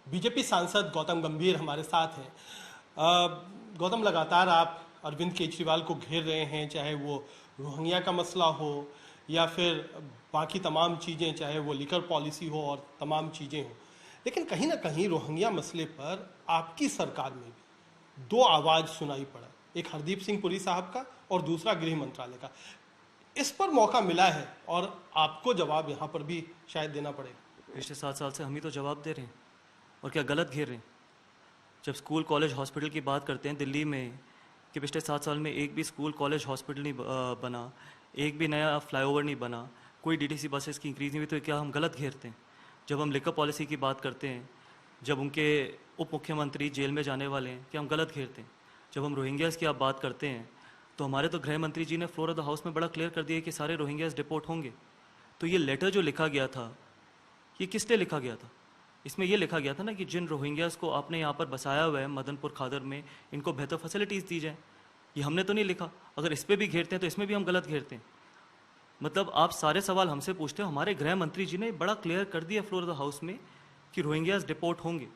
BJP सांसद गौतम गंभीर हमारे साथ हैं। गौतम, लगातार आप अरविंद केजरीवाल को घेर रहे हैं, चाहे वो रोहिंग्या का मसला हो या फिर बाकी तमाम चीज़ें, चाहे वो लिकर पॉलिसी हो और तमाम चीज़ें हो। लेकिन कहीं ना कहीं रोहिंग्या मसले पर आपकी सरकार में भी दो आवाज़ सुनाई पड़ा, एक हरदीप सिंह पुरी साहब का और दूसरा गृह मंत्रालय का। इस पर मौका मिला है और आपको जवाब यहाँ पर भी शायद देना पड़ेगा। पिछले 7 साल से हम ही तो जवाब दे रहे हैं, और क्या गलत घेर रहे हैं? जब स्कूल कॉलेज हॉस्पिटल की बात करते हैं दिल्ली में कि पिछले 7 साल में एक भी स्कूल कॉलेज हॉस्पिटल नहीं बना, एक भी नया फ्लाईओवर नहीं बना, कोई डीटीसी बसेस की इंक्रीज नहीं हुई, तो क्या हम गलत घेरते हैं? जब हम लिकर पॉलिसी की बात करते हैं, जब उनके उप मुख्यमंत्री जेल में जाने वाले हैं, क्या हम गलत घेरते हैं? जब हम रोहिंग्यास की आप बात करते हैं तो हमारे तो गृह मंत्री जी ने फ्लोर ऑफ द हाउस में बड़ा क्लियर कर दिया कि सारे रोहिंग्यास डिपोर्ट होंगे। तो ये लेटर जो लिखा गया था, ये किस लिए लिखा गया था? इसमें ये लिखा गया था ना कि जिन रोहिंग्यास को आपने यहाँ पर बसाया हुआ है मदनपुर खादर में, इनको बेहतर फैसिलिटीज़ दी जाए। ये हमने तो नहीं लिखा। अगर इस पर भी घेरते हैं तो इसमें भी हम गलत घेरते हैं। मतलब आप सारे सवाल हमसे पूछते हो, हमारे गृह मंत्री जी ने बड़ा क्लियर कर दिया फ्लोर ऑफ द हाउस में कि रोहिंग्यास डिपोर्ट होंगे।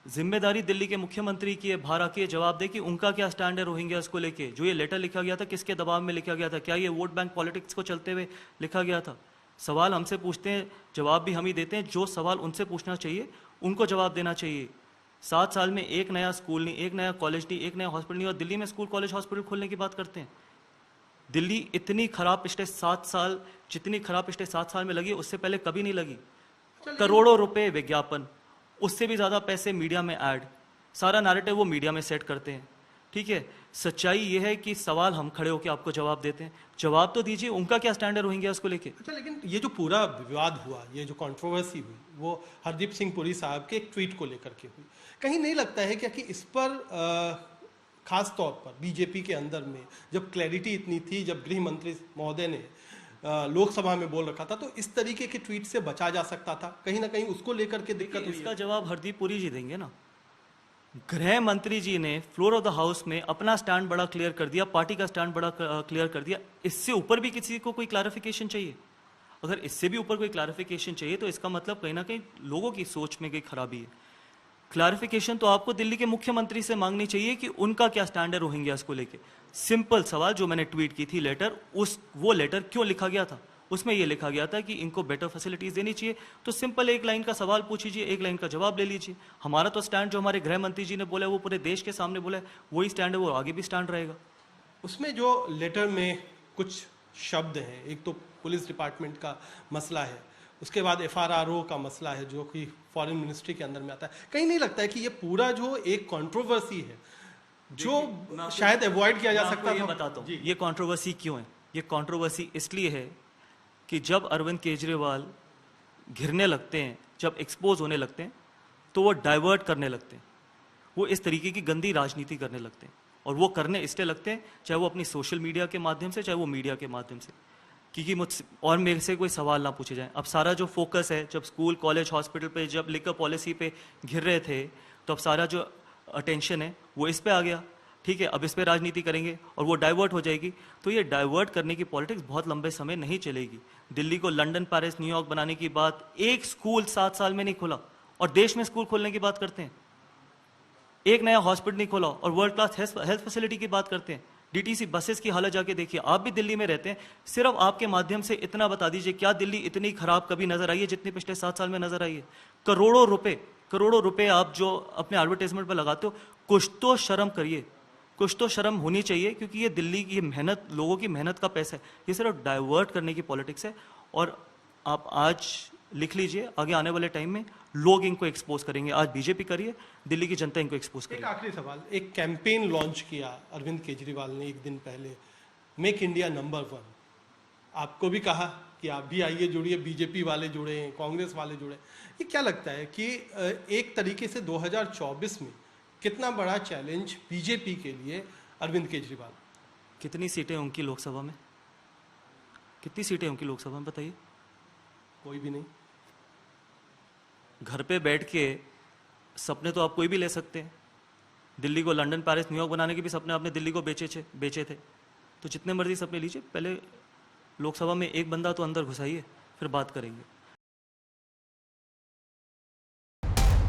जिम्मेदारी दिल्ली के मुख्यमंत्री की है, बाहर आके जवाब दे कि उनका क्या स्टैंड है रोहिंग्यास को लेके। जो ये लेटर लिखा गया था, किसके दबाव में लिखा गया था? क्या ये वोट बैंक पॉलिटिक्स को चलते हुए लिखा गया था? सवाल हमसे पूछते हैं, जवाब भी हम ही देते हैं। जो सवाल उनसे पूछना चाहिए उनको जवाब देना चाहिए। 7 साल में एक नया स्कूल नहीं, एक नया कॉलेज नहीं, एक नया हॉस्पिटल नहीं, और दिल्ली में स्कूल कॉलेज हॉस्पिटल खोलने की बात करते हैं। दिल्ली इतनी खराब पिछले 7 साल, जितनी खराब पिछले 7 साल में लगी उससे पहले कभी नहीं लगी। करोड़ों रुपए विज्ञापन, उससे भी ज़्यादा पैसे मीडिया में ऐड, सारा नैरेटिव वो मीडिया में सेट करते हैं। ठीक है, सच्चाई ये है कि सवाल हम खड़े होकर आपको जवाब देते हैं। जवाब तो दीजिए, उनका क्या स्टैंड है रोहिंग्या उसको लेके? अच्छा, लेकिन ये जो पूरा विवाद हुआ, ये जो कंट्रोवर्सी हुई, वो हरदीप सिंह पुरी साहब के एक ट्वीट को लेकर के हुई। कहीं नहीं लगता है क्या कि इस पर खास तौर पर बीजेपी के अंदर में जब क्लैरिटी इतनी थी, जब गृह मंत्री महोदय ने लोकसभा में बोल रखा था, तो इस तरीके के ट्वीट से बचा जा सकता था? कहीं ना कहीं उसको लेकर के दिक्कत हुई। इसका जवाब हरदीप पुरी जी देंगे ना। गृह मंत्री जी ने फ्लोर ऑफ द हाउस में अपना स्टैंड बड़ा क्लियर कर दिया, पार्टी का स्टैंड बड़ा क्लियर कर दिया। इससे ऊपर भी किसी को कोई क्लैरिफिकेशन चाहिए? अगर इससे भी ऊपर कोई क्लैरिफिकेशन चाहिए तो इसका मतलब कहीं ना कहीं लोगों की सोच में कोई खराबी है। क्लैरिफिकेशन तो आपको दिल्ली के मुख्यमंत्री से मांगनी चाहिए कि उनका क्या स्टैंड है रोहिंग्यास को लेके। सिंपल सवाल जो मैंने ट्वीट की थी लेटर, वो लेटर क्यों लिखा गया था? उसमें यह लिखा गया था कि इनको बेटर फैसिलिटीज देनी चाहिए। तो सिंपल एक लाइन का सवाल पूछिए, एक लाइन का जवाब ले लीजिए। हमारा तो स्टैंड जो हमारे गृह मंत्री जी ने बोला है वो पूरे देश के सामने बोला है, वही स्टैंड है, वो आगे भी स्टैंड रहेगा। उसमें जो लेटर में कुछ शब्द हैं, एक तो पुलिस डिपार्टमेंट का मसला है, उसके बाद FRRO का मसला है जो कि फॉरेन मिनिस्ट्री के अंदर में आता है। कहीं नहीं लगता है कि ये पूरा जो एक कंट्रोवर्सी है जो शायद अवॉइड किया जा सकता है? ये बताता हूँ ये कंट्रोवर्सी क्यों है। ये कंट्रोवर्सी इसलिए है कि जब अरविंद केजरीवाल घिरने लगते हैं, जब एक्सपोज होने लगते हैं, तो वो डाइवर्ट करने लगते हैं, वो इस तरीके की गंदी राजनीति करने लगते हैं। और वो करने इसलिए लगते हैं, चाहे वो अपनी सोशल मीडिया के माध्यम से, चाहे वो मीडिया के माध्यम से, क्योंकि मुझसे और मेरे से कोई सवाल ना पूछे जाए। अब सारा जो फोकस है, जब स्कूल कॉलेज हॉस्पिटल पे, जब लिकर पॉलिसी पे घिर रहे थे, तो अब सारा जो अटेंशन है वो इस पे आ गया। ठीक है, अब इस पे राजनीति करेंगे और वो डाइवर्ट हो जाएगी। तो ये डाइवर्ट करने की पॉलिटिक्स बहुत लंबे समय नहीं चलेगी। दिल्ली को लंदन, पेरिस, न्यूयॉर्क बनाने की बात, एक स्कूल 7 साल में नहीं खोला, और देश में स्कूल खोलने की बात करते हैं। एक नया हॉस्पिटल नहीं खोला और वर्ल्ड क्लास हेल्थ फैसिलिटी की बात करते हैं। डीटीसी बसेस की हालत जाके देखिए, आप भी दिल्ली में रहते हैं। सिर्फ आपके माध्यम से इतना बता दीजिए, क्या दिल्ली इतनी खराब कभी नजर आई है जितनी पिछले 7 साल में नजर आई है? करोड़ों रुपए आप जो अपने एडवर्टाइजमेंट पर लगाते हो, कुछ तो शर्म करिए, कुछ तो शर्म होनी चाहिए। क्योंकि ये दिल्ली की मेहनत, लोगों की मेहनत का पैसा है, ये सिर्फ डाइवर्ट करने की पॉलिटिक्स है। और आप आज लिख लीजिए, आगे आने वाले टाइम में लोग इनको एक्सपोज करेंगे। आज बीजेपी करिए, दिल्ली की जनता इनको एक्सपोज करेगी। एक आखिरी सवाल, एक कैंपेन लॉन्च किया अरविंद केजरीवाल ने एक दिन पहले, मेक इंडिया नंबर 1। आपको भी कहा कि आप भी आइए, जुड़िए, बीजेपी वाले जुड़े हैं, कांग्रेस वाले जुड़े। ये क्या लगता है कि एक तरीके से 2024 में कितना बड़ा चैलेंज बीजेपी के लिए अरविंद केजरीवाल? कितनी सीटें उनकी लोकसभा में? कितनी सीटें उनकी लोकसभा में बताइए? कोई भी नहीं। घर पे बैठ के सपने तो आप कोई भी ले सकते हैं। दिल्ली को लंदन, पेरिस, न्यूयॉर्क बनाने के भी सपने आपने दिल्ली को बेचे थे। तो जितने मर्जी सपने लीजिए, पहले लोकसभा में एक बंदा तो अंदर घुसाइए, फिर बात करेंगे।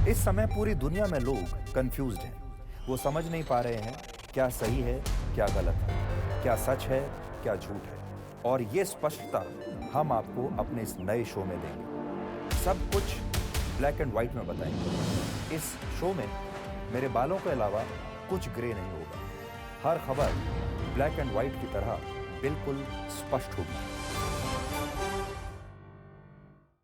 इस समय पूरी दुनिया में लोग कंफ्यूज्ड हैं। वो समझ नहीं पा रहे हैं क्या सही है, क्या गलत है, क्या सच है, क्या झूठ है। और ये स्पष्टता हम आपको अपने इस नए शो में देंगे। सब कुछ ब्लैक एंड व्हाइट में बताएंगे। इस शो में मेरे बालों के अलावा कुछ ग्रे नहीं होगा। हर खबर ब्लैक एंड व्हाइट की तरह बिल्कुल स्पष्ट होगी।